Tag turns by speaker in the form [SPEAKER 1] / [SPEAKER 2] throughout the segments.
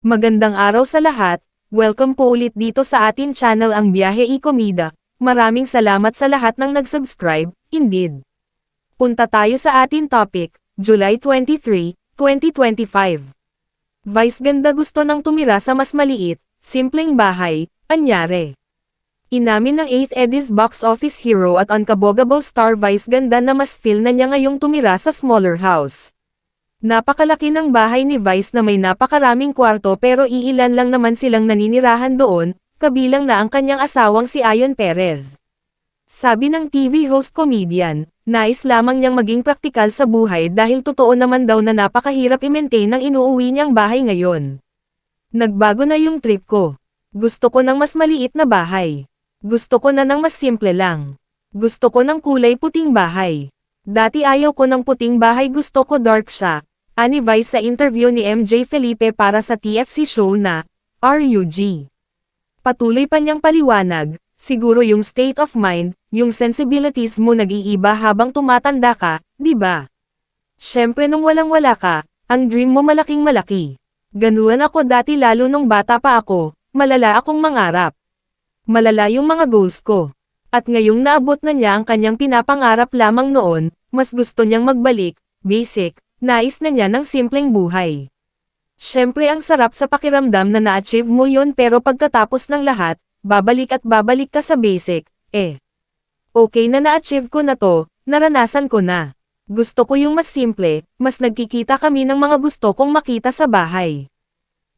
[SPEAKER 1] Magandang araw sa lahat, welcome po ulit dito sa atin channel ang Biyahe y Comida. Maraming salamat sa lahat ng nag-subscribe, indeed. Punta tayo sa atin topic, July 23, 2025. Vice ganda gusto nang tumira sa mas maliit, simpleng bahay, anyare. Inamin ng 8th Eddie's box office hero at unkabogable star Vice ganda na mas feel na niya ngayong tumira sa smaller house. Napakalaki ng bahay ni Vice na may napakaraming kwarto pero iilan lang naman silang naninirahan doon, kabilang na ang kanyang asawang si Ayon Perez. Sabi ng TV host comedian, nais lamang niyang maging praktikal sa buhay dahil totoo naman daw na napakahirap i-maintain ang inuuwi niyang bahay ngayon. Nagbago na yung trip ko. Gusto ko ng mas maliit na bahay. Gusto ko na ng mas simple lang. Gusto ko ng kulay puting bahay. Dati ayaw ko ng puting bahay, gusto ko dark siya. Ani Vice sa interview ni MJ Felipe para sa TFC show na RUG. Patuloy pa niyang paliwanag, siguro yung state of mind, yung sensibilities mo nag-iiba habang tumatanda ka, di ba? Syempre nung walang-wala ka, ang dream mo malaking-malaki. Ganuan ako dati lalo nung bata pa ako, malala akong mangarap. Malala yung mga goals ko. At ngayong naabot na niya ang kanyang pinapangarap lamang noon, mas gusto niyang magbalik, basic, nais na niya ng simpleng buhay. Syempre ang sarap sa pakiramdam na na-achieve mo yon pero pagkatapos ng lahat, babalik at babalik ka sa basic, okay na na-achieve ko na to, naranasan ko na. Gusto ko yung mas simple, mas nagkikita kami ng mga gusto kong makita sa bahay.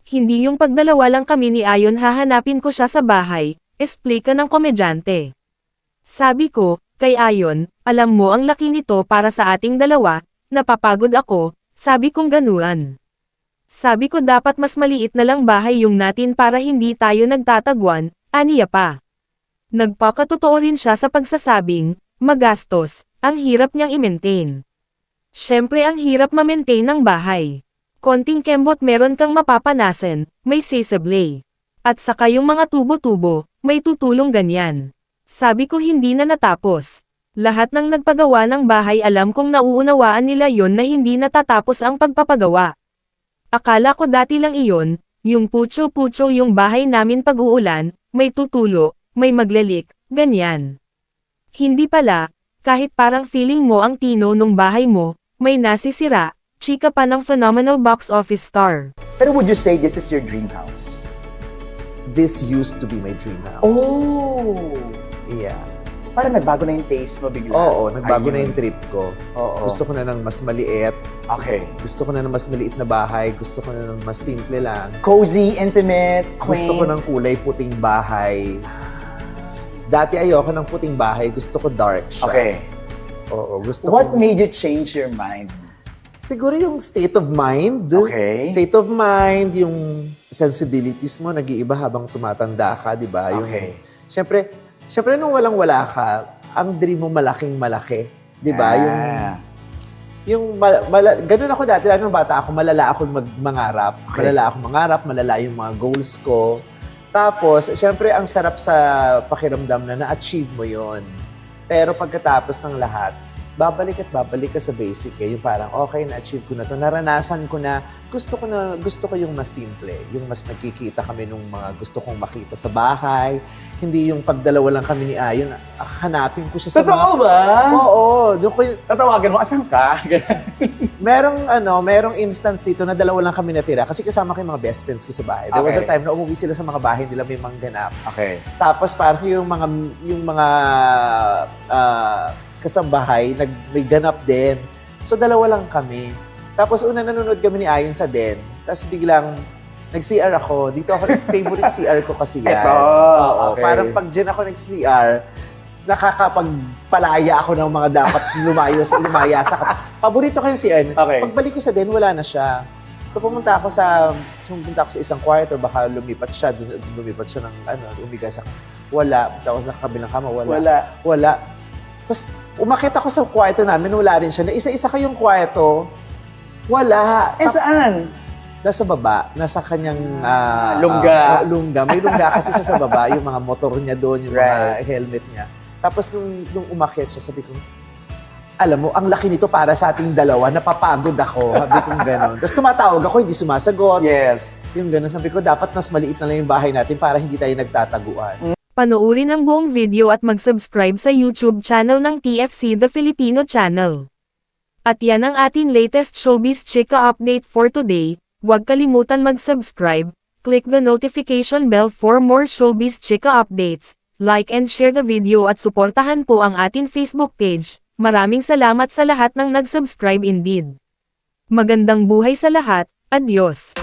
[SPEAKER 1] Hindi yung pagdalawa lang kami ni Ayon hahanapin ko siya sa bahay, explica ng komedyante. Sabi ko, kay Ayon, alam mo ang laki nito para sa ating dalawa, napapagod ako, sabi kong ganuan. Sabi ko dapat mas maliit na lang bahay yung natin para hindi tayo nagtatagwan, aniya pa. Nagpakatotoo rin siya sa pagsasabing, magastos, ang hirap niyang i-maintain. Syempre ang hirap ma-maintain ng bahay. Konting kembot meron kang mapapanasan, may sasablay. At saka yung mga tubo-tubo, may tutulong ganyan. Sabi ko hindi na natapos. Lahat ng nagpagawa ng bahay alam kong nauunawaan nila yon na hindi natatapos ang pagpapagawa. Akala ko dati lang iyon, yung putyo-putyo yung bahay namin pag-uulan, may tutulo, may maglalik, ganyan. Hindi pala, kahit parang feeling mo ang tino nung bahay mo, may nasisira, chika pa ng phenomenal box office star.
[SPEAKER 2] Pero would you say this is your dream house?
[SPEAKER 3] This used to be my dream house.
[SPEAKER 2] Oh!
[SPEAKER 3] Yeah.
[SPEAKER 2] Parang nagbago na yung taste mo bigla.
[SPEAKER 3] Oo, nagbago na
[SPEAKER 2] Ayun.
[SPEAKER 3] yung trip ko.
[SPEAKER 2] Oo.
[SPEAKER 3] Gusto ko na ng mas maliit.
[SPEAKER 2] Okay.
[SPEAKER 3] Gusto ko na ng mas maliit na bahay. Gusto ko na ng mas simple lang.
[SPEAKER 2] Cozy, intimate, quaint.
[SPEAKER 3] Gusto ko ng kulay puting bahay. Dati ayoko ng puting bahay. Gusto ko dark siya.
[SPEAKER 2] Okay.
[SPEAKER 3] Oo, gusto
[SPEAKER 2] What
[SPEAKER 3] ko...
[SPEAKER 2] made you change your mind?
[SPEAKER 3] Siguro yung state of mind.
[SPEAKER 2] Okay.
[SPEAKER 3] State of mind, yung sensibilities mo nag-iiba habang tumatanda ka, di ba?
[SPEAKER 2] Okay.
[SPEAKER 3] Siyempre, nung walang-wala ka, ang dream mo malaking-malaki. Di ba? Ganun ako dati, lalo nung bata ako, malala ako mangarap.
[SPEAKER 2] Okay.
[SPEAKER 3] Malala ako mangarap, malala yung mga goals ko. Tapos, siyempre, ang sarap sa pakiramdam na na-achieve mo yon. Pero pagkatapos ng lahat, babalik at babalik ka sa basic eh. Yung parang, okay, na-achieve ko na to. Naranasan ko na, gusto ko yung mas simple. Yung mas nagkikita kami nung mga gusto kong makita sa bahay. Hindi yung pagdalawa lang kami ni Ayon, hanapin ko siya sa
[SPEAKER 2] Totoo ba?
[SPEAKER 3] Oo. Doon ko
[SPEAKER 2] Tatawagan mo, asan ka?
[SPEAKER 3] merong instance dito na dalawa lang kami natira kasi kasama ko yung mga best friends ko sa bahay. There was a
[SPEAKER 2] Okay.
[SPEAKER 3] time na umuwi sila sa mga bahay nila, may mangganap.
[SPEAKER 2] Okay.
[SPEAKER 3] Tapos parang yung mga kasambahay, may ganap din. So, dalawa lang kami. Tapos, una nanonood kami ni Ayon sa den. Tapos, biglang, nag-CR ako. Dito ako, favorite CR ko kasi yan.
[SPEAKER 2] Eto,
[SPEAKER 3] Oo,
[SPEAKER 2] okay.
[SPEAKER 3] parang pag dyan ako nag-CR, nakakapagpalaya ako ng mga dapat lumaya sa paborito ko yung CR.
[SPEAKER 2] Okay.
[SPEAKER 3] Pagbalik ko sa den, wala na siya. So, pumunta ako sa isang kwarto, baka lumipat siya ng, umiga sa, wala. Tapos nakakabilang kama, wala. Tapos, umakit ako sa kwarto namin, wala rin siya. Na isa-isa kayong kwarto, wala.
[SPEAKER 2] Saan?
[SPEAKER 3] Nasa baba, nasa kanyang
[SPEAKER 2] Lungga.
[SPEAKER 3] lungga. May lungga kasi siya sa baba, yung mga motor niya doon, yung
[SPEAKER 2] Right.
[SPEAKER 3] mga helmet niya. Tapos nung umakyat siya, sabi ko, alam mo, ang laki nito para sa ating dalawa, napapagod ako. Sabi kong gano'n. Tapos tumatawag ako, hindi sumasagot.
[SPEAKER 2] Yes.
[SPEAKER 3] Yung gano'n, sabi ko, dapat mas maliit na lang yung bahay natin para hindi tayo nagtataguan.
[SPEAKER 1] Panoorin ang buong video at mag-subscribe sa YouTube channel ng TFC The Filipino Channel. At yan ang ating latest showbiz chika update for today. Huwag kalimutan mag-subscribe, click the notification bell for more showbiz chika updates, like and share the video at suportahan po ang ating Facebook page. Maraming salamat sa lahat ng nag-subscribe indeed. Magandang buhay sa lahat, adios!